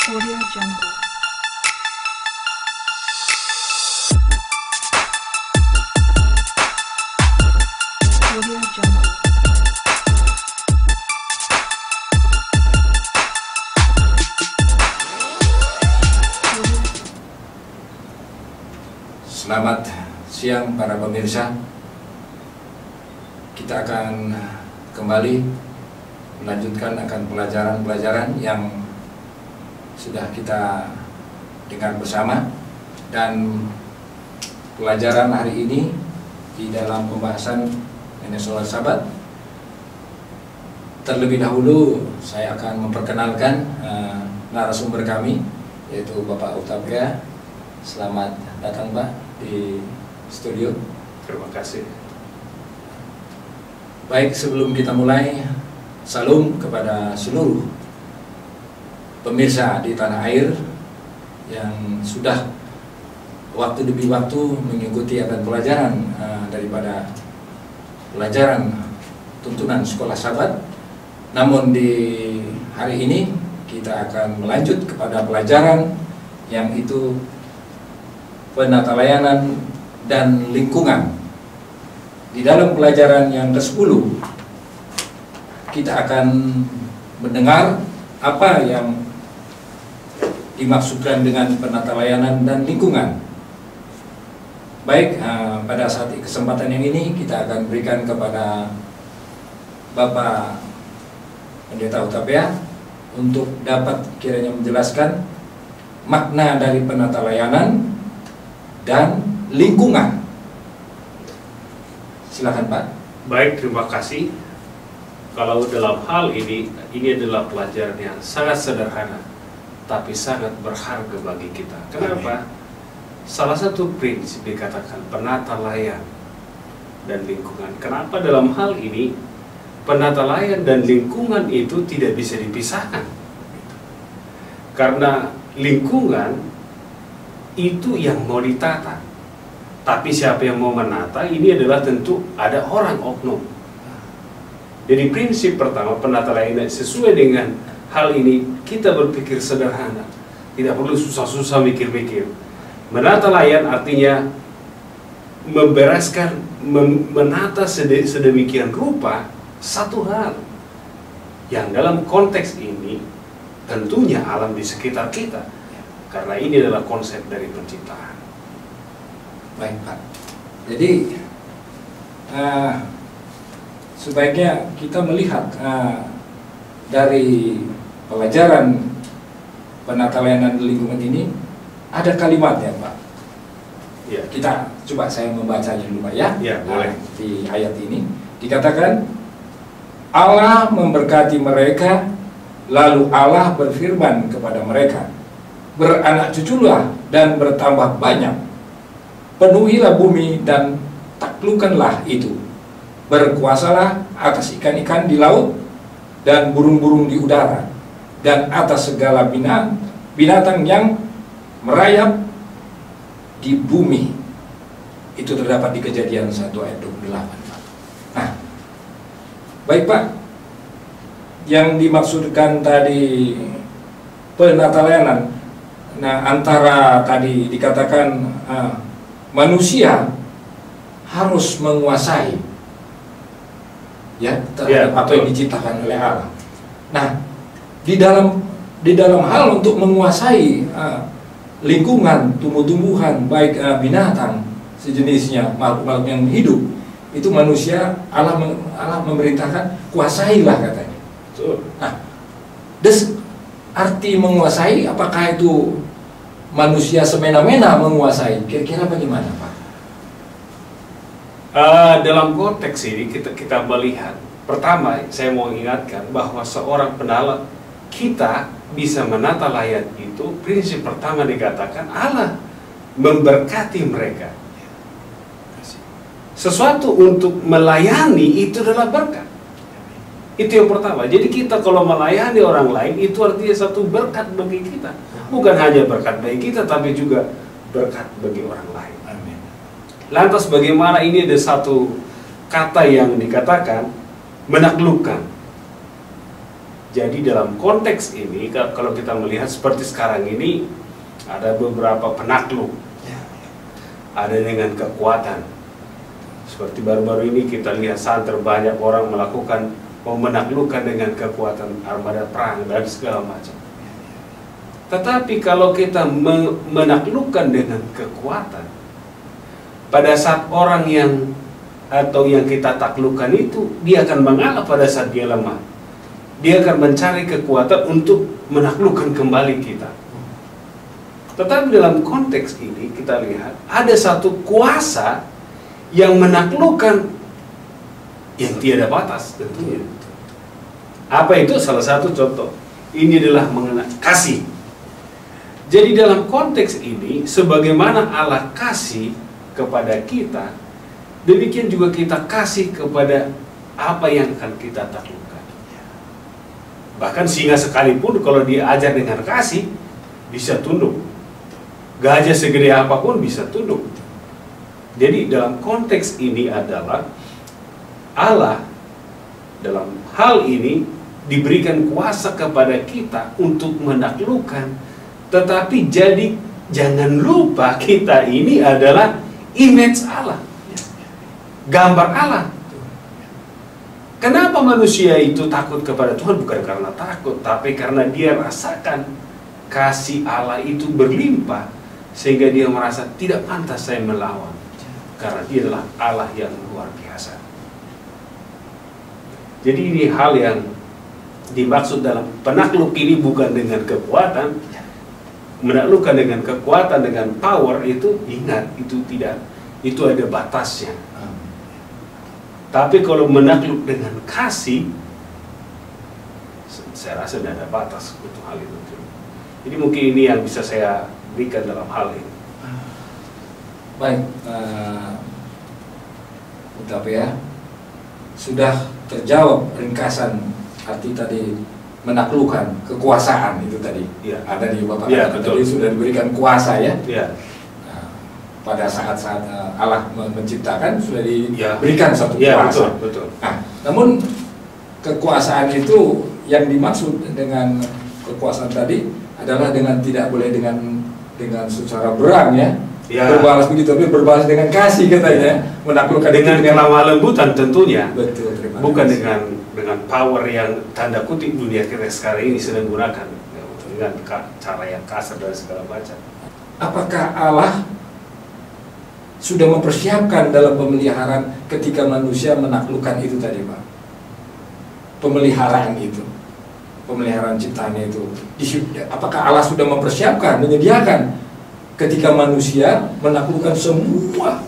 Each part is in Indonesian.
Audio Jungle. Audio Jungle. Selamat siang para pemirsa. Kita akan kembali melanjutkan akan pelajaran-pelajaran yang sudah kita dengar bersama, dan pelajaran hari ini di dalam pembahasan mengenai sholat Sabat. Terlebih dahulu saya akan memperkenalkan narasumber kami, yaitu Bapak Utapia. Selamat datang Pak di studio. Terima kasih. Baik, sebelum kita mulai, salam kepada seluruh pemirsa di tanah air yang sudah waktu demi waktu mengikuti akan pelajaran daripada pelajaran tuntunan sekolah Sabat. Namun di hari ini kita akan melanjut kepada pelajaran yang itu penata layanan dan lingkungan. Di dalam pelajaran yang ke-10 kita akan mendengar apa yang dimaksudkan dengan penata layanan dan lingkungan. Baik, pada saat kesempatan yang ini kita akan berikan kepada Bapak Pendeta Utapia untuk dapat kiranya menjelaskan makna dari penata layanan dan lingkungan. Silakan Pak. Baik, terima kasih. Kalau dalam hal ini adalah pelajaran yang sangat sederhana, tapi sangat berharga bagi kita. Kenapa? Salah satu prinsip dikatakan penata layan dan lingkungan. Kenapa dalam hal ini penata layan dan lingkungan itu tidak bisa dipisahkan? Karena lingkungan itu yang mau ditata, tapi siapa yang mau menata ini adalah tentu ada orang oknum. Jadi prinsip pertama penata layanan sesuai dengan hal ini, kita berpikir sederhana, tidak perlu susah-susah mikir-mikir. Menata layan artinya membereskan, menata sedemikian rupa satu hal yang dalam konteks ini tentunya alam di sekitar kita, karena ini adalah konsep dari penciptaan. Baik Pak, jadi sebaiknya kita melihat dari pelajaran penata layanan lingkungan ini ada kalimatnya Pak. Ya. Kita coba saya membacanya dulu Pak ya. Ya, boleh. Di ayat ini dikatakan Allah memberkati mereka, lalu Allah berfirman kepada mereka, beranak cuculah dan bertambah banyak, penuhilah bumi dan taklukkanlah itu, berkuasalah atas ikan-ikan di laut dan burung-burung di udara, dan atas segala binatang yang merayap di bumi. Itu terdapat di Kejadian 1 ayat 28. Nah, baik Pak, yang dimaksudkan tadi penata layanan, nah antara tadi dikatakan manusia harus menguasai ya terhadap apa yang diciptakan oleh Allah. Nah, di dalam hal untuk menguasai lingkungan, tumbuh-tumbuhan, baik binatang sejenisnya, makhluk-makhluk yang hidup, itu manusia Allah memerintahkan kuasailah katanya. Nah, arti menguasai, apakah itu manusia semena-mena menguasai? Kira-kira bagaimana Pak? Dalam konteks ini kita melihat, pertama saya mau ingatkan bahwa seorang penata, kita bisa menata layan itu, prinsip pertama dikatakan Allah memberkati mereka. Sesuatu untuk melayani itu adalah berkat. Itu yang pertama. Jadi kita kalau melayani orang lain itu artinya satu berkat bagi kita. Bukan hanya berkat bagi kita, tapi juga berkat bagi orang lain. Amin. Lantas bagaimana ini ada satu kata yang dikatakan menaklukkan. Jadi dalam konteks ini, kalau kita melihat seperti sekarang ini, ada beberapa penakluk, ada dengan kekuatan. Seperti baru-baru ini kita lihat santer banyak orang melakukan, mau menaklukkan dengan kekuatan armada perang dan segala macam. Tetapi kalau kita menaklukkan dengan kekuatan, pada saat orang yang atau yang kita taklukkan itu, dia akan mengalah pada saat dia lemah. Dia akan mencari kekuatan untuk menaklukkan kembali kita. Tetapi dalam konteks ini kita lihat ada satu kuasa yang menaklukkan yang tiada batas tentunya. Apa itu? Salah satu contoh. Ini adalah mengenai kasih. Jadi dalam konteks ini, sebagaimana Allah kasih kepada kita, demikian juga kita kasih kepada apa yang akan kita taklukkan. Bahkan singa sekalipun kalau diajar dengan kasih, bisa tunduk. Gajah segede apapun bisa tunduk. Jadi dalam konteks ini adalah Allah dalam hal ini diberikan kuasa kepada kita untuk menaklukkan. Tetapi jadi jangan lupa kita ini adalah image Allah, gambar Allah. Kenapa manusia itu takut kepada Tuhan? Bukan karena takut, tapi karena dia rasakan kasih Allah itu berlimpah, sehingga dia merasa tidak pantas saya melawan, karena dia adalah Allah yang luar biasa. Jadi ini hal yang dimaksud dalam penakluk ini bukan dengan kekuatan. Menaklukkan dengan kekuatan, dengan power itu, ingat, itu tidak, itu ada batasnya. Tapi kalau menakluk dengan kasih, saya rasa tidak ada batas untuk hal itu. Jadi mungkin ini yang bisa saya berikan dalam hal ini. Baik, ya, sudah terjawab ringkasan arti tadi menaklukkan, kekuasaan itu tadi ya. Ada di Bapak ya, tadi sudah diberikan kuasa ya. Ya. Pada saat-saat Allah menciptakan sudah diberikan satu ya, kuasa. Betul. Nah, namun kekuasaan itu yang dimaksud dengan kekuasaan tadi adalah dengan tidak boleh dengan secara berang ya. Berbalas begitu, tapi berbalas dengan kasih katanya, menaklukkan dengan lemah lembutan tentunya. Betul, bukan dengan power yang tanda kutip dunia kita sekarang ini sedang gunakan dengan cara yang kasar dan segala macam. Apakah Allah sudah mempersiapkan dalam pemeliharaan ketika manusia menaklukkan itu tadi, Pak? Pemeliharaan itu, pemeliharaan ciptaannya itu, apakah Allah sudah mempersiapkan, menyediakan ketika manusia menaklukkan semua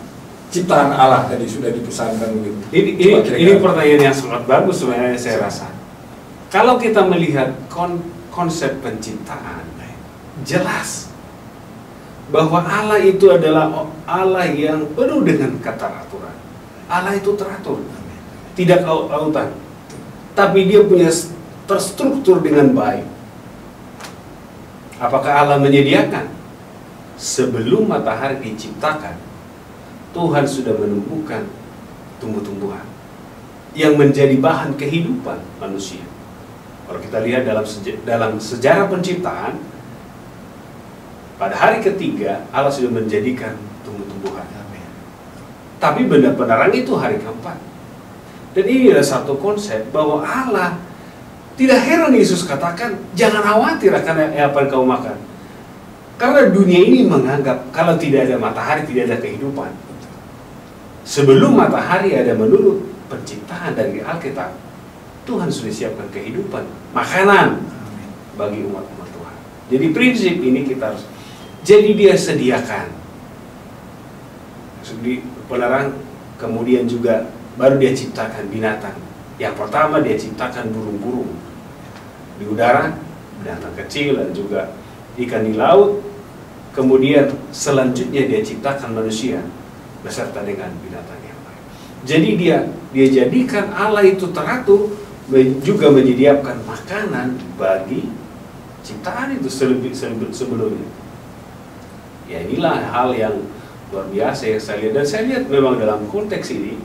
ciptaan Allah tadi sudah dipesankan begitu? Ini pertanyaan yang sangat bagus sebenarnya saya rasa. Kalau kita melihat konsep penciptaan, jelas bahwa Allah itu adalah Allah yang penuh dengan keteraturan. Allah itu teratur, tidak autan, tapi dia punya terstruktur dengan baik. Apakah Allah menyediakan? Sebelum matahari diciptakan, Tuhan sudah menumbuhkan tumbuh-tumbuhan yang menjadi bahan kehidupan manusia. Kalau kita lihat dalam sejarah penciptaan, pada hari ketiga Allah sudah menjadikan tumbuh-tumbuhan. Tapi benda penerang itu hari keempat. Dan ini adalah satu konsep bahwa Allah, tidak heran Yesus katakan, jangan khawatir akan apa yang kamu makan. Karena dunia ini menganggap kalau tidak ada matahari tidak ada kehidupan. Sebelum matahari ada menurut penciptaan dari Alkitab, Tuhan sudah siapkan kehidupan, makanan bagi umat-umat Tuhan. Jadi prinsip ini kita harus, jadi dia sediakan penerang, kemudian juga baru dia ciptakan binatang. Yang pertama dia ciptakan burung-burung di udara, binatang kecil dan juga ikan di laut. Kemudian selanjutnya dia ciptakan manusia beserta dengan binatang yang lain. Jadi dia jadikan Allah itu teratur, juga menyediakan makanan bagi ciptaan itu sebelumnya. Ya inilah hal yang luar biasa yang saya lihat, dan saya lihat memang dalam konteks ini,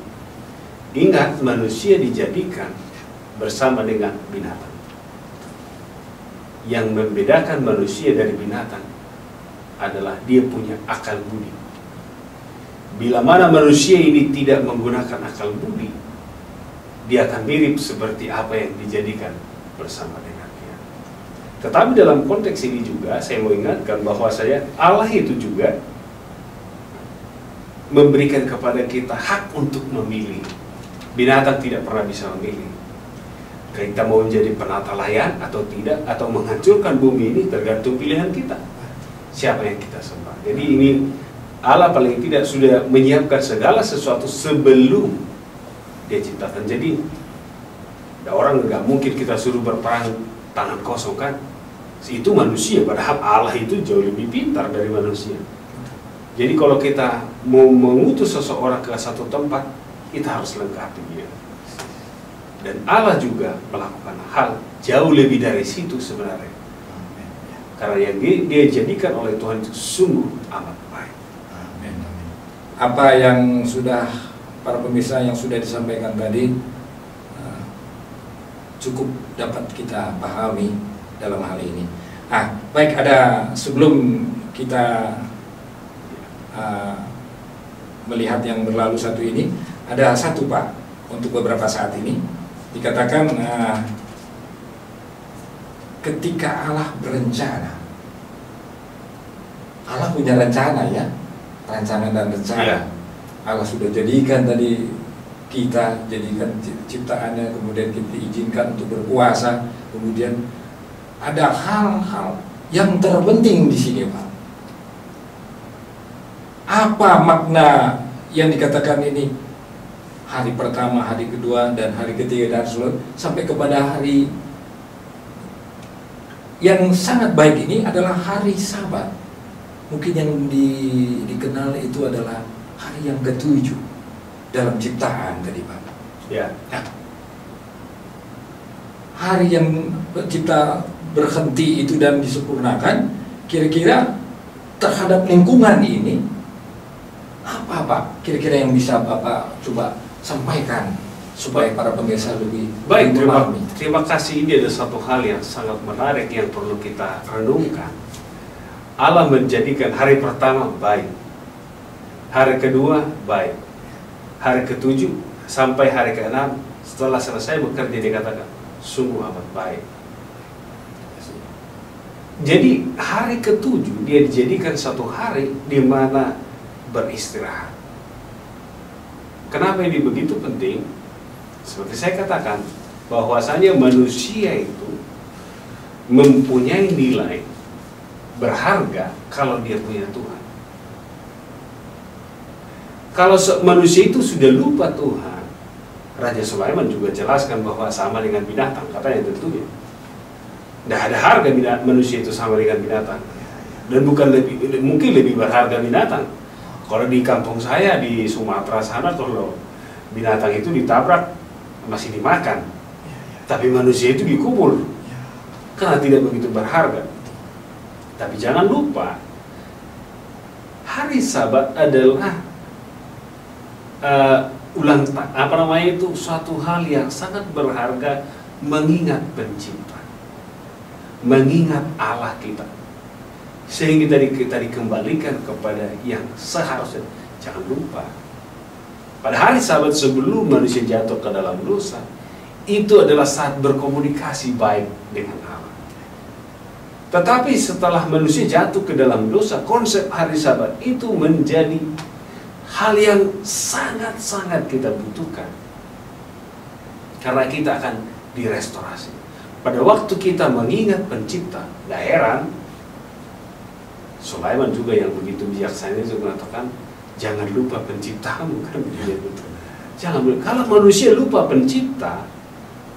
ingat manusia dijadikan bersama dengan binatang. yang membedakan manusia dari binatang adalah dia punya akal budi. Bila mana manusia ini tidak menggunakan akal budi, dia akan mirip seperti apa yang dijadikan bersama dengan dia. Tetapi dalam konteks ini juga saya mau ingatkan bahwa Allah itu juga memberikan kepada kita hak untuk memilih. Binatang tidak pernah bisa memilih. Kita mau menjadi penata layan atau tidak, atau menghancurkan bumi ini tergantung pilihan kita. Siapa yang kita sembah. Jadi ini Allah paling tidak sudah menyiapkan segala sesuatu sebelum dia ciptakan. Jadi ada orang nggak mungkin kita suruh berperang tangan kosong kan. Itu manusia, padahal Allah itu jauh lebih pintar dari manusia. Jadi kalau kita mau mengutus seseorang ke satu tempat, kita harus lengkapi dia. Dan Allah juga melakukan hal jauh lebih dari situ sebenarnya. Karena yang dia jadikan oleh Tuhan itu sungguh amat baik. Amin. Apa yang sudah para pemirsa yang sudah disampaikan tadi cukup dapat kita pahami dalam hal ini. Baik, ada sebelum kita melihat yang berlalu satu ini, ada satu Pak untuk beberapa saat ini dikatakan ketika Allah berencana, Allah punya rencana ya, rancangan dan rencana. Ya. Allah sudah jadikan tadi kita jadikan ciptaannya, kemudian kita izinkan untuk berkuasa, kemudian ada hal-hal yang terpenting di sini Pak. Apa makna yang dikatakan ini hari pertama, hari kedua, dan hari ketiga dan seluruh sampai kepada hari yang sangat baik ini adalah hari Sabat. Mungkin yang dikenal itu adalah hari yang ketujuh dalam ciptaan tadi Pak. Ya. Nah, hari yang kita berhenti itu dan disempurnakan, kira-kira terhadap lingkungan ini apa Pak? Kira-kira yang bisa Bapak coba sampaikan supaya para pemirsa lebih Baik, memahami. terima kasih. Ini ada satu hal yang sangat menarik yang perlu kita renungkan. Allah menjadikan hari pertama baik, hari kedua baik, hari ketujuh sampai hari keenam setelah selesai bekerja dikatakan sungguh amat baik. Jadi hari ketujuh dia dijadikan satu hari di mana beristirahat. Kenapa ini begitu penting? Seperti saya katakan, bahwasanya manusia itu mempunyai nilai berharga kalau dia punya Tuhan. Kalau manusia itu sudah lupa Tuhan, Raja Sulaiman juga jelaskan bahwa sama dengan binatang, katanya tentunya. Tidak ada harga manusia itu sama dengan binatang. Dan mungkin lebih berharga binatang. Kalau di kampung saya di Sumatera sana, kalau binatang itu ditabrak masih dimakan, tapi manusia itu dikubur karena tidak begitu berharga. Tapi jangan lupa, hari Sabat adalah suatu hal yang sangat berharga, mengingat Pencipta, mengingat Allah kita, sehingga kita dikembalikan kepada yang seharusnya. Jangan lupa, pada hari Sabat sebelum manusia jatuh ke dalam dosa, itu adalah saat berkomunikasi baik dengan Allah. Tetapi setelah manusia jatuh ke dalam dosa, konsep hari Sabat itu menjadi hal yang sangat-sangat kita butuhkan, karena kita akan direstorasi. Pada waktu kita mengingat Pencipta, tidak heran Sulaiman juga yang begitu bijaksana juga mengatakan, jangan lupa Penciptamu, kan begitu. Jangan lupa. Kalau manusia lupa Pencipta,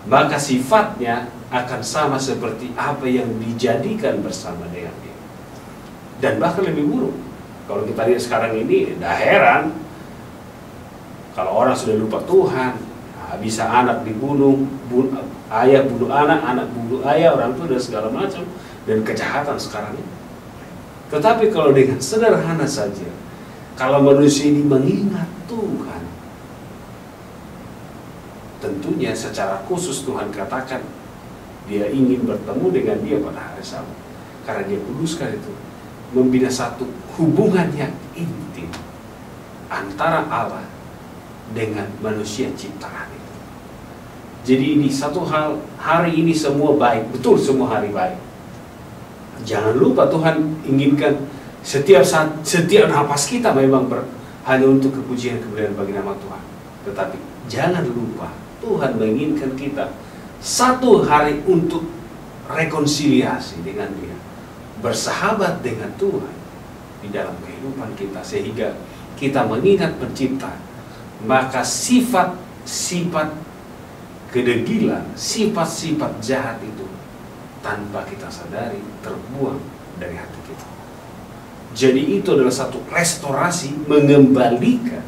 maka sifatnya akan sama seperti apa yang dijadikan bersama dengan dia, dan bahkan lebih buruk. Kalau kita lihat sekarang ini, tidak heran kalau orang sudah lupa Tuhan, bisa anak dibunuh, ayah bunuh anak, anak bunuh ayah, orang tua dan segala macam, dan kejahatan sekarang ini. Tetapi kalau dengan sederhana saja, kalau manusia ini mengingat Tuhan, tentunya secara khusus Tuhan katakan, Dia ingin bertemu dengan dia pada hari Sabat. Karena dia kuduskan itu. Membina satu hubungan yang intim antara Allah dengan manusia ciptaan itu. Jadi ini satu hal, hari ini semua baik, betul semua hari baik. Jangan lupa Tuhan inginkan setiap saat, setiap napas kita memang hanya untuk kepujian kemuliaan bagi nama Tuhan. Tetapi jangan lupa Tuhan menginginkan kita satu hari untuk rekonsiliasi dengan Dia, bersahabat dengan Tuhan di dalam kehidupan kita, sehingga kita mengingat Pencipta. Maka sifat-sifat kedegilan, sifat-sifat jahat itu tanpa kita sadari terbuang dari hati kita. Jadi itu adalah satu restorasi, mengembalikan.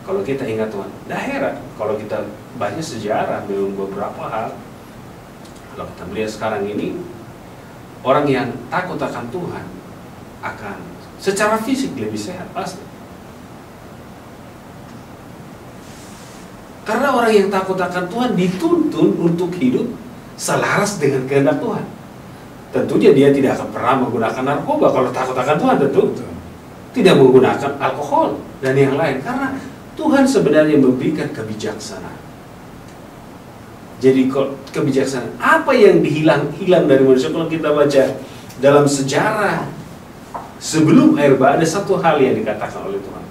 Kalau kita ingat Tuhan, dah heran kalau kita baca sejarah memang beberapa hal. Kalau kita melihat sekarang ini, orang yang takut akan Tuhan akan secara fisik lebih sehat pasti. Karena orang yang takut akan Tuhan dituntun untuk hidup selaras dengan kehendak Tuhan. Tentunya dia tidak akan pernah menggunakan narkoba kalau takut akan Tuhan, tentu. Tidak menggunakan alkohol dan yang lain. Karena Tuhan sebenarnya memberikan kebijaksanaan. Jadi kebijaksanaan, apa yang hilang dari manusia? Kalau kita baca dalam sejarah sebelum air bah, ada satu hal yang dikatakan oleh Tuhan.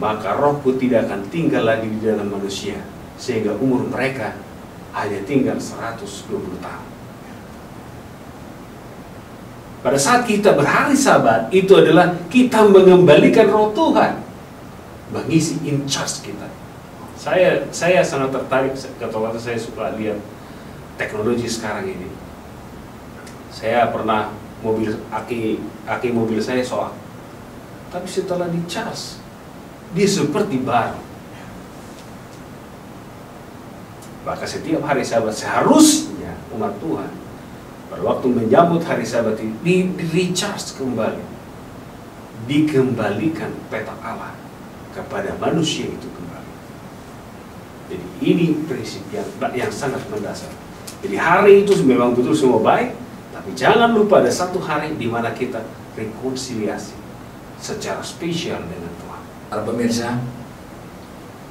Maka rohku tidak akan tinggal lagi di dalam manusia, sehingga umur mereka hanya tinggal 120 tahun. Pada saat kita berhari Sabat, itu adalah kita mengembalikan roh Tuhan mengisi in charge kita. Saya sangat tertarik ketika saya suka lihat teknologi sekarang ini. Saya pernah aki mobil saya soak, tapi setelah di charge dia seperti baru. Maka setiap hari Sabat seharusnya umat Tuhan pada waktu menyambut hari Sabat ini di-recharge kembali, dikembalikan peta Allah kepada manusia itu kembali. Jadi ini prinsip yang sangat mendasar. Jadi hari itu memang betul semua baik, tapi jangan lupa ada satu hari di mana kita rekonsiliasi secara spesial dengan Tuhan. Para pemirsa,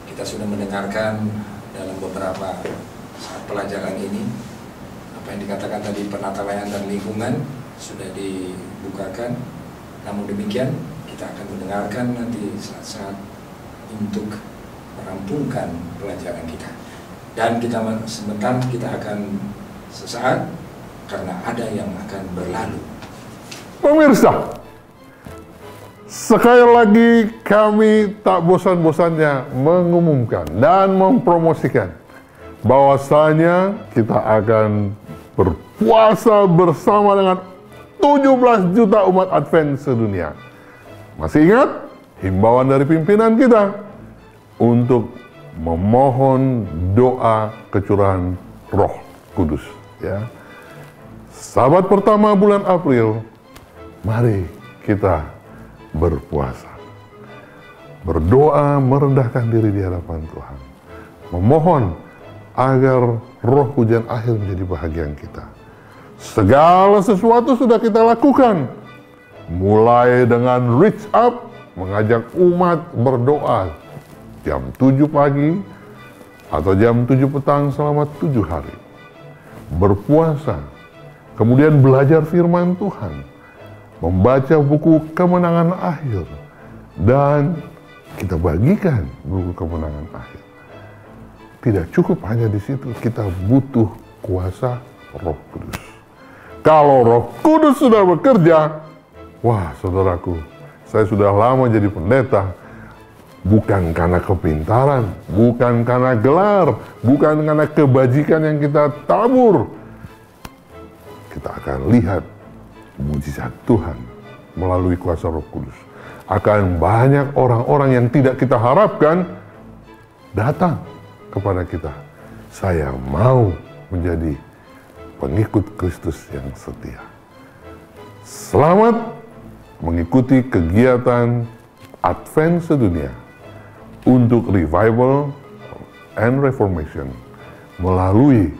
kita sudah mendengarkan dalam beberapa saat pelajaran ini apa yang dikatakan tadi, penata layanan dan lingkungan sudah dibukakan. Namun demikian kita akan mendengarkan nanti saat-saat untuk merampungkan pelajaran kita. Dan kita sebentar kita akan sesaat karena ada yang akan berlalu. Pemirsa, sekali lagi kami tak bosan-bosannya mengumumkan dan mempromosikan bahwasanya kita akan berpuasa bersama dengan 17 juta umat Advent sedunia. Masih ingat himbauan dari pimpinan kita untuk memohon doa kecurahan Roh Kudus, ya. Sabat pertama bulan April, mari kita berpuasa, berdoa, merendahkan diri di hadapan Tuhan, memohon agar roh hujan akhir menjadi bahagian kita. Segala sesuatu sudah kita lakukan, mulai dengan reach up, mengajak umat berdoa jam 7 pagi atau jam 7 petang selama 7 hari, berpuasa, kemudian belajar firman Tuhan, membaca buku kemenangan akhir, dan kita bagikan buku kemenangan akhir. Tidak cukup hanya di situ, kita butuh kuasa Roh Kudus. Kalau Roh Kudus sudah bekerja, wah saudaraku, saya sudah lama jadi pendeta, bukan karena kepintaran, bukan karena gelar, bukan karena kebajikan yang kita tabur. Kita akan lihat mujizat Tuhan melalui kuasa Roh Kudus. Akan banyak orang-orang yang tidak kita harapkan datang kepada kita. Saya mau menjadi pengikut Kristus yang setia. Selamat mengikuti kegiatan Advent sedunia untuk revival and reformation melalui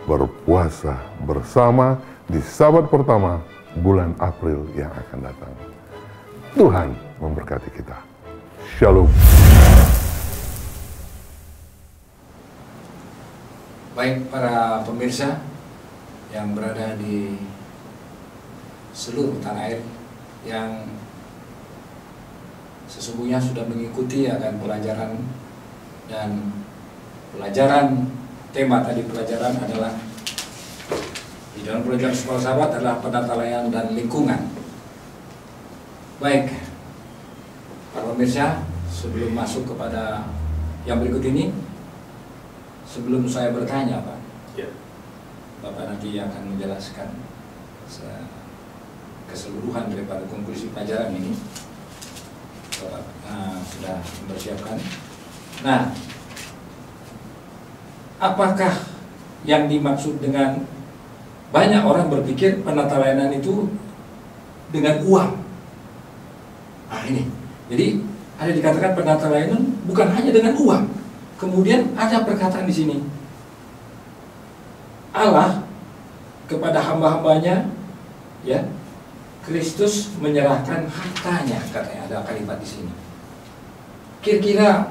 berpuasa bersama di Sabat pertama bulan April yang akan datang. Tuhan memberkati kita. Shalom. Baik para pemirsa yang berada di seluruh tanah air yang sesungguhnya sudah mengikuti akan pelajaran, dan pelajaran tema tadi pelajaran adalah di dalam pelajaran sekolah sahabat adalah penata layanan dan lingkungan. Baik para pemirsa, sebelum masuk kepada yang berikut ini, sebelum saya bertanya Pak, Ya. Bapak nanti akan menjelaskan keseluruhan daripada konklusi pelajaran ini. Bapak sudah mempersiapkan. Nah, apakah yang dimaksud dengan banyak orang berpikir penata layanan itu dengan uang? Nah ini, jadi ada dikatakan penata layanan bukan hanya dengan uang. Kemudian ada perkataan di sini, Allah kepada hamba-hambanya, ya, Kristus menyerahkan hartanya, katanya ada kalimat di sini. Kira-kira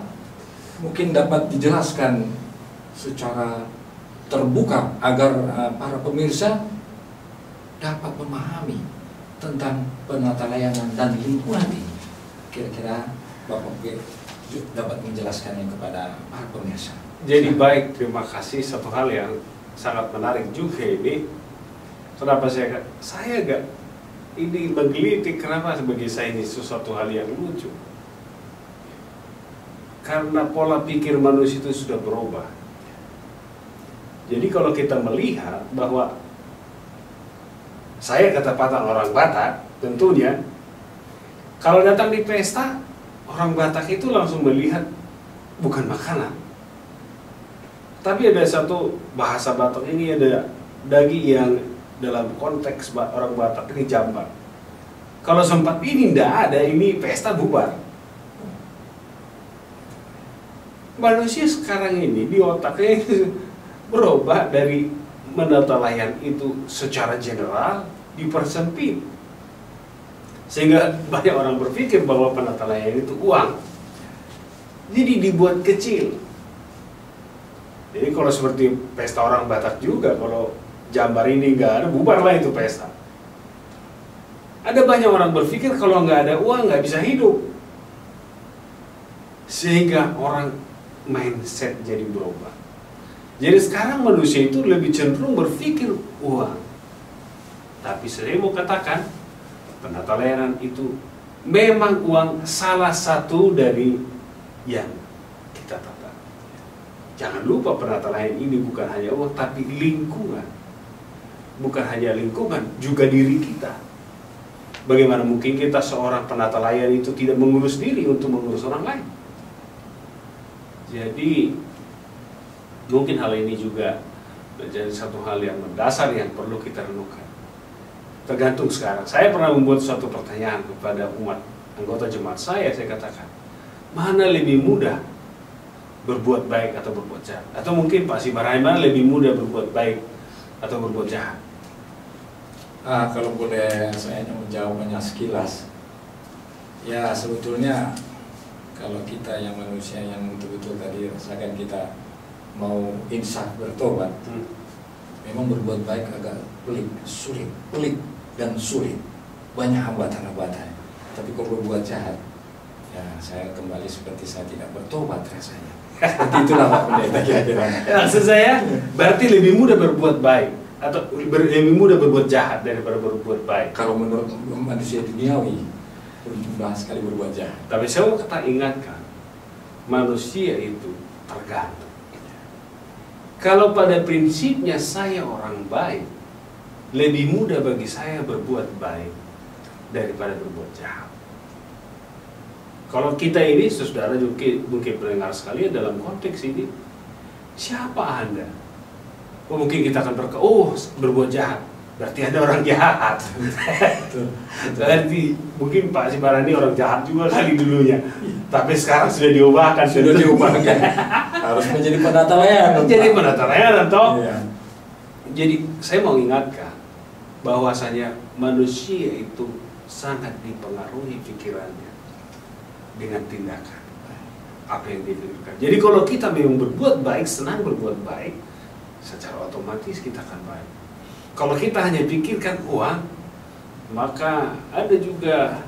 mungkin dapat dijelaskan secara terbuka agar para pemirsa dapat memahami tentang penata layanan dan lingkungan ini. Kira-kira Bapak dapat menjelaskannya kepada para pemirsa. Jadi baik, terima kasih. Satu hal yang sangat menarik juga ini. Kenapa saya agak ini menggelitik, kenapa bagi saya ini sesuatu hal yang lucu? Karena pola pikir manusia itu sudah berubah. Jadi kalau kita melihat bahwa saya ketepatan orang Batak, tentunya kalau datang di pesta, orang Batak itu langsung melihat bukan makanan, tapi ada satu bahasa Batak ini, ada daging yang dalam konteks orang Batak ini jambar. Kalau sempat ini tidak ada, ini pesta bubar. Manusia sekarang ini di otaknya berubah dari menata layan itu secara general dipersempit, sehingga banyak orang berpikir bahwa penata layan itu uang, jadi dibuat kecil. Jadi kalau seperti pesta orang Batak juga, kalau jambar ini nggak ada, bubarlah itu pesta. Ada banyak orang berpikir kalau nggak ada uang nggak bisa hidup, sehingga orang mindset jadi berubah. Jadi sekarang manusia itu lebih cenderung berpikir uang. Tapi saya mau katakan, penata layanan itu memang uang salah satu dari yang kita tata. Jangan lupa penata layanan ini bukan hanya uang, tapi lingkungan. Bukan hanya lingkungan, juga diri kita. Bagaimana mungkin kita seorang penata layanan itu tidak mengurus diri untuk mengurus orang lain? Jadi mungkin hal ini juga menjadi satu hal yang mendasar yang perlu kita renungkan. Tergantung sekarang. Saya pernah membuat suatu pertanyaan kepada umat anggota jemaat saya katakan, mana lebih mudah berbuat baik atau berbuat jahat? Atau mungkin Pak Sibarani, mana lebih mudah berbuat baik atau berbuat jahat? Kalau boleh saya menjawabnya sekilas, ya sebetulnya kalau kita yang manusia yang betul-betul tadi rasakan kita mau insaf bertobat, memang berbuat baik agak pelik dan sulit, banyak hambatan-hambatan. Tapi kalau berbuat jahat, ya saya kembali seperti saya tidak bertobat rasanya. Seperti itulah Pak Pendeta kira-kira. Maksud saya, berarti lebih mudah berbuat baik atau lebih mudah berbuat jahat daripada berbuat baik. Kalau menurut manusia duniawi, mudah sekali berbuat jahat. Tapi saya mau ingatkan, manusia itu tergantung. Kalau pada prinsipnya saya orang baik, lebih mudah bagi saya berbuat baik daripada berbuat jahat. Kalau kita ini, saudara mungkin pendengar sekalian dalam konteks ini, siapa Anda? Mungkin kita akan berbuat jahat berarti ada orang jahat. Berarti mungkin Pak Sibarani orang jahat juga kali dulunya, tapi sekarang sudah diubahkan. Sudah diubahkan. Harus menjadi penata layanan. Jadi penata layanan toh. Iya. Jadi saya mau ingatkan bahwasanya manusia itu sangat dipengaruhi pikirannya dengan tindakan apa yang dipikirkan. Jadi kalau kita memang berbuat baik, senang berbuat baik, secara otomatis kita akan baik. Kalau kita hanya pikirkan uang, maka ada juga,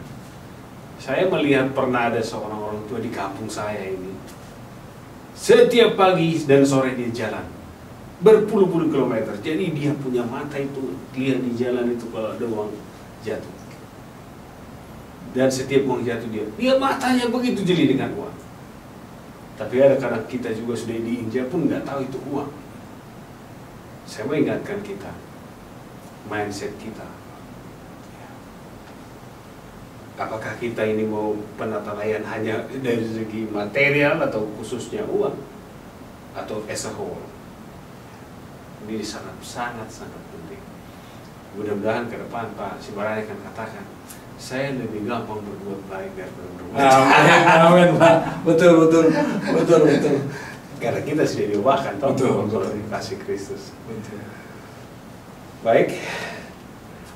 saya melihat pernah ada seorang orang tua di kampung saya ini, setiap pagi dan sore dia jalan berpuluh-puluh kilometer. Jadi dia punya mata itu lihat di jalan itu kalau ada uang jatuh. Dan setiap uang jatuh dia matanya begitu jeli dengan uang. Tapi ada kadang kita juga sudah diinjak pun nggak tahu itu uang. Saya mau ingatkan kita, mindset kita. Apakah kita ini mau penata layan hanya dari segi material atau khususnya uang, atau as a whole? Ini sangat penting. Mudah-mudahan ke depan Pak Sibarani akan katakan, saya lebih gampang berbuat baik daripada berbuat jahat. Amin, Pak. Betul. Karena kita sudah diubahkan, Betul. kasih Kristus. Betul. Baik,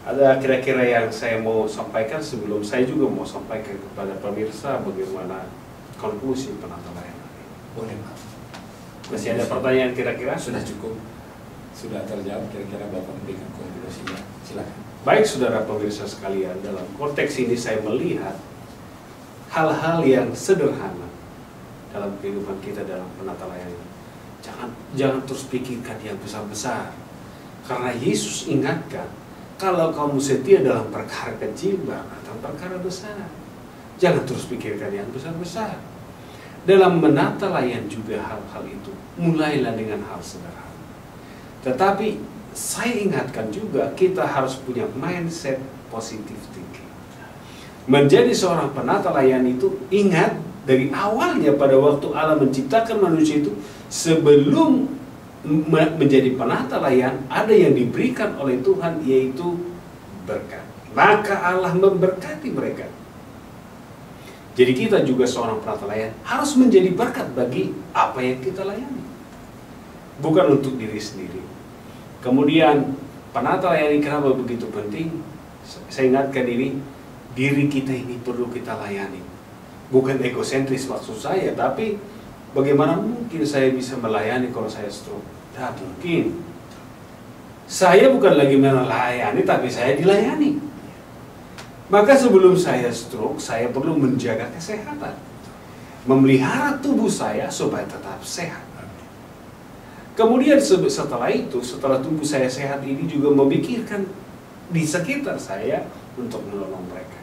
ada kira-kira yang saya mau sampaikan sebelum saya juga mau sampaikan kepada pemirsa bagaimana konklusi penata layanan. Boleh, Pak. Masih ada pertanyaan kira-kira? Sudah cukup. Sudah terjawab, kira-kira Bapak memberikan konklusinya. Silakan. Baik saudara pemirsa sekalian, dalam konteks ini saya melihat hal-hal yang sederhana dalam kehidupan kita dalam penata layanan. Jangan terus pikirkan yang besar-besar. Karena Yesus ingatkan, kalau kamu setia dalam perkara kecil, dalam perkara besar. Jangan terus pikirkan yang besar-besar. Dalam menata layan juga hal-hal itu, mulailah dengan hal sederhana. Tetapi saya ingatkan juga kita harus punya mindset positive thinking. Menjadi seorang penata layan itu, ingat dari awalnya pada waktu Allah menciptakan manusia itu, sebelum menjadi penata layan, ada yang diberikan oleh Tuhan, yaitu berkat. Maka Allah memberkati mereka. Jadi kita juga seorang penata layan harus menjadi berkat bagi apa yang kita layani, bukan untuk diri sendiri. Kemudian penata layanan kenapa begitu penting? Saya ingatkan ini, diri kita ini perlu kita layani. Bukan egosentris maksud saya, tapi bagaimana mungkin saya bisa melayani kalau saya stroke? Tidak mungkin. Saya bukan lagi melayani, tapi saya dilayani. Maka sebelum saya stroke, saya perlu menjaga kesehatan, memelihara tubuh saya supaya tetap sehat. Kemudian setelah itu, setelah tubuh saya sehat ini juga memikirkan di sekitar saya untuk menolong mereka.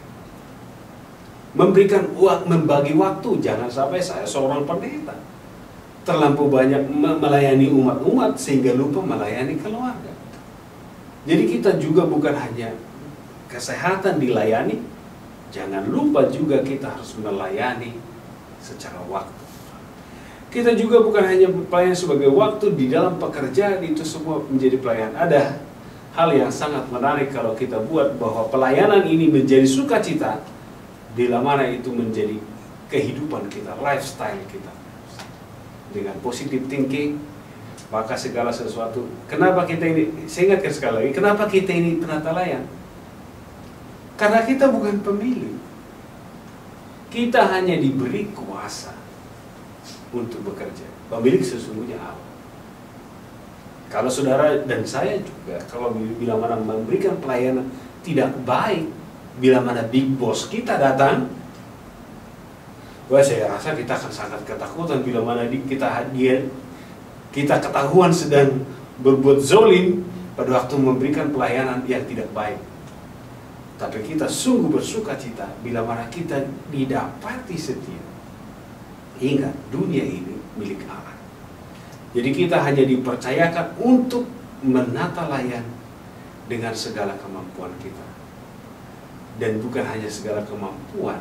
Memberikan uang, membagi waktu. Jangan sampai saya seorang pendeta terlampau banyak melayani umat-umat sehingga lupa melayani keluarga. Jadi kita juga bukan hanya kesehatan dilayani, jangan lupa juga kita harus melayani secara waktu. Kita juga bukan hanya pelayan sebagai waktu di dalam pekerjaan, itu semua menjadi pelayan. Ada hal yang sangat menarik kalau kita buat bahwa pelayanan ini menjadi sukacita, bila mana itu menjadi kehidupan kita, lifestyle kita. Dengan positive thinking, maka segala sesuatu. Kenapa kita ini, saya ingatkan sekali lagi, kenapa kita ini penata layan? Karena kita bukan pemilik. Kita hanya diberi kuasa untuk bekerja. Pemilik sesungguhnya Allah. Kalau saudara dan saya juga, kalau bila mana memberikan pelayanan tidak baik, bila mana big boss kita datang, wah, saya rasa kita akan sangat ketakutan bila mana kita ketahuan sedang berbuat zolim pada waktu memberikan pelayanan yang tidak baik. Tapi kita sungguh bersukacita bila mana kita didapati setia. Ingat, dunia ini milik Allah. Jadi kita hanya dipercayakan untuk menata layan dengan segala kemampuan kita. Dan bukan hanya segala kemampuan,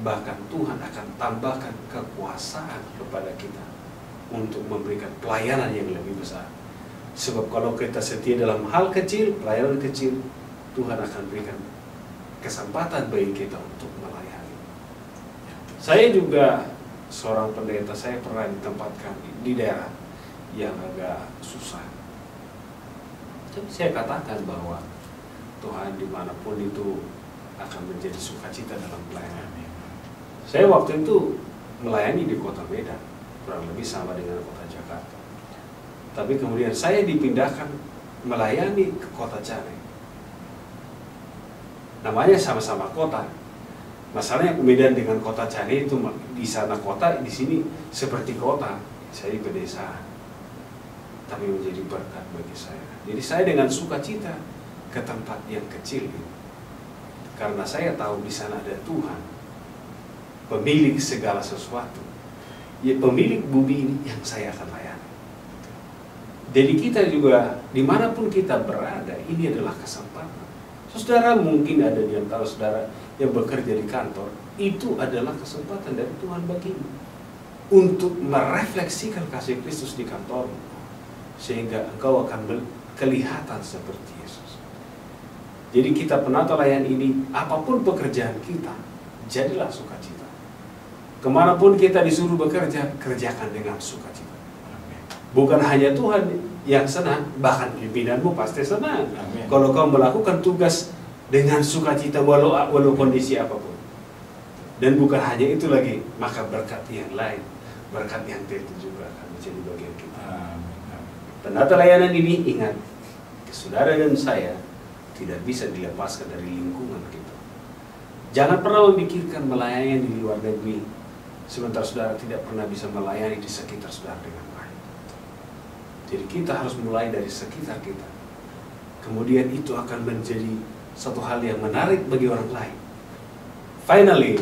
bahkan Tuhan akan tambahkan kekuasaan kepada kita untuk memberikan pelayanan yang lebih besar. Sebab kalau kita setia dalam hal kecil, pelayanan kecil, Tuhan akan berikan kesempatan bagi kita untuk melayani. Saya juga seorang pendeta, saya pernah ditempatkan di daerah yang agak susah. Tapi saya katakan bahwa Tuhan dimanapun itu akan menjadi sukacita dalam pelayanan. Saya waktu itu melayani di kota Medan, kurang lebih sama dengan kota Jakarta. Tapi kemudian saya dipindahkan melayani ke kota Cane. Namanya sama-sama kota. Masalahnya Medan dengan kota Cane itu di sana kota, di sini seperti kota. Saya di pedesaan, tapi menjadi berkat bagi saya. Jadi saya dengan sukacita ke tempat yang kecil ini, karena saya tahu di sana ada Tuhan, pemilik segala sesuatu, ya pemilik bumi ini yang saya akan layani. Jadi kita juga dimanapun kita berada, ini adalah kesempatan. Saudara mungkin ada di antara saudara yang bekerja di kantor, itu adalah kesempatan dari Tuhan bagimu untuk merefleksikan kasih Kristus di kantor, sehingga engkau akan kelihatan seperti Yesus. Jadi kita penata layan ini, apapun pekerjaan kita, jadilah sukacita. Kemanapun kita disuruh bekerja, kerjakan dengan sukacita. Bukan hanya Tuhan yang senang, bahkan pimpinanmu pasti senang. Amin. Kalau kau melakukan tugas dengan sukacita walau kondisi apapun. Dan bukan hanya itu lagi, maka berkat yang lain, berkat yang tertentu juga akan menjadi bagian kita. Penata layanan ini, ingat, saudara dan saya tidak bisa dilepaskan dari lingkungan kita. Jangan pernah memikirkan melayani di luar negeri, sementara saudara tidak pernah bisa melayani di sekitar saudara dengan baik. Jadi kita harus mulai dari sekitar kita. Kemudian itu akan menjadi satu hal yang menarik bagi orang lain. Finally,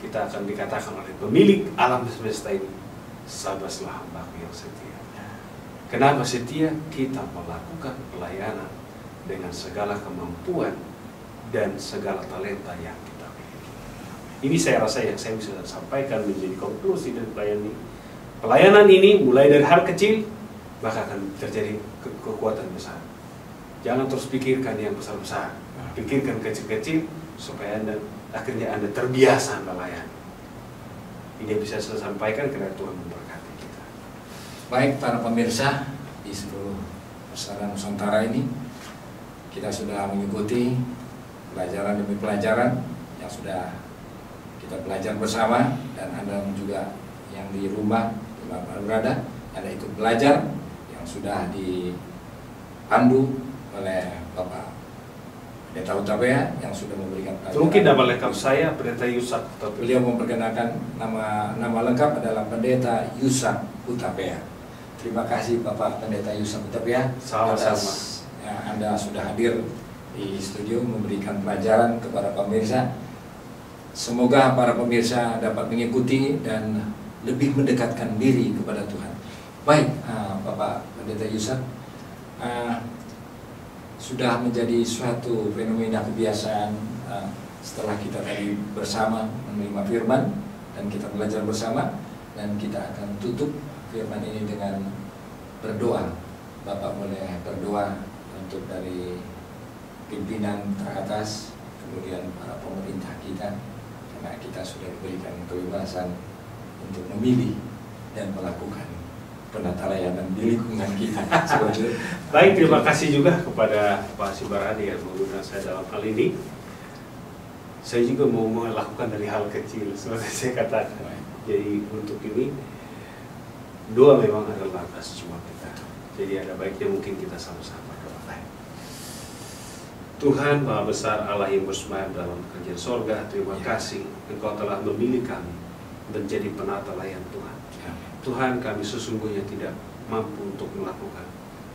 kita akan dikatakan oleh pemilik alam semesta ini, sabarlah hambaku yang setia. Kenapa setia? Kita melakukan pelayanan dengan segala kemampuan dan segala talenta yang kita miliki. Ini saya rasa yang saya bisa sampaikan menjadi konklusi dari pelayanan ini. Pelayanan ini mulai dari hal kecil, maka akan terjadi kekuatan besar. Jangan terus pikirkan yang besar-besar, pikirkan kecil-kecil supaya akhirnya Anda terbiasa melayani. Ini bisa saya sampaikan karena Tuhan memberkati kita. Baik para pemirsa di seluruh persaudaraan Nusantara ini, kita sudah mengikuti pelajaran demi pelajaran yang sudah kita belajar bersama, dan Anda juga yang di rumah berada, Anda ikut belajar yang sudah dipandu oleh Bapak Pendeta Hutapea yang sudah memberikan pelajaran. Mungkin nama lengkap saya Pendeta Yusak Hutapea. Beliau memperkenalkan nama lengkap adalah Pendeta Yusak Hutapea. Terima kasih Bapak Pendeta Yusak Hutapea atas Anda sudah hadir di studio memberikan pelajaran kepada pemirsa. Semoga para pemirsa dapat mengikuti dan lebih mendekatkan diri kepada Tuhan. Baik, Bapak Pendeta Yusak, sudah menjadi suatu fenomena kebiasaan setelah kita tadi bersama menerima firman dan kita belajar bersama, dan kita akan tutup firman ini dengan berdoa. Bapak boleh berdoa untuk dari pimpinan teratas, kemudian para pemerintah kita, karena kita sudah diberikan kebebasan untuk memilih dan melakukan penata layanan di lingkungan kita. Baik, terima kasih juga kepada Pak Sibarani yang mengundang saya dalam hal ini. Saya juga mau melakukan dari hal kecil, seperti saya katakan. Jadi untuk ini, doa memang adalah atas semua kita. Jadi ada baiknya mungkin kita sama-sama doa. Tuhan Maha Besar, Allah yang bersemayam dalam kerajaan sorga, terima kasih Engkau telah memilih kami menjadi penata layan Tuhan. Tuhan, kami sesungguhnya tidak mampu untuk melakukan,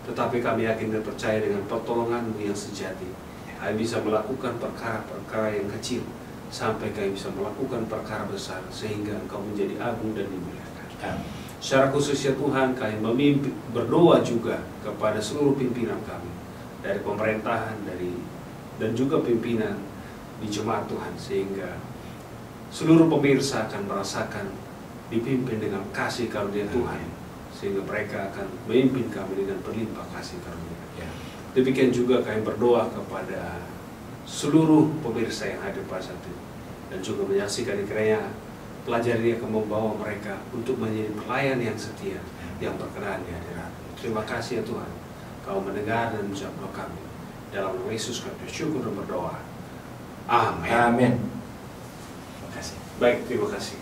tetapi kami yakin dan percaya dengan pertolongan-Mu yang sejati, kami bisa melakukan perkara-perkara yang kecil sampai kami bisa melakukan perkara besar, sehingga Engkau menjadi agung dan dimuliakan. Secara khusus ya Tuhan, kami berdoa juga kepada seluruh pimpinan kami, dari pemerintahan, dan juga pimpinan di jemaat Tuhan, sehingga seluruh pemirsa akan merasakan dipimpin dengan kasih karunia Tuhan, sehingga mereka akan memimpin kami dengan berlimpah kasih karunia. Ya. Demikian juga kami berdoa kepada seluruh pemirsa yang hadir pada saat ini dan juga menyaksikan kiranya pelajar ini akan membawa mereka untuk menjadi pelayan yang setia, yang berkenan di hadirat. Terima kasih ya Tuhan, Kau mendengar dan menjawab doa kami. Dalam nama Yesus kami bersyukur dan berdoa. Amin. Amin. Terima kasih. Baik, terima kasih.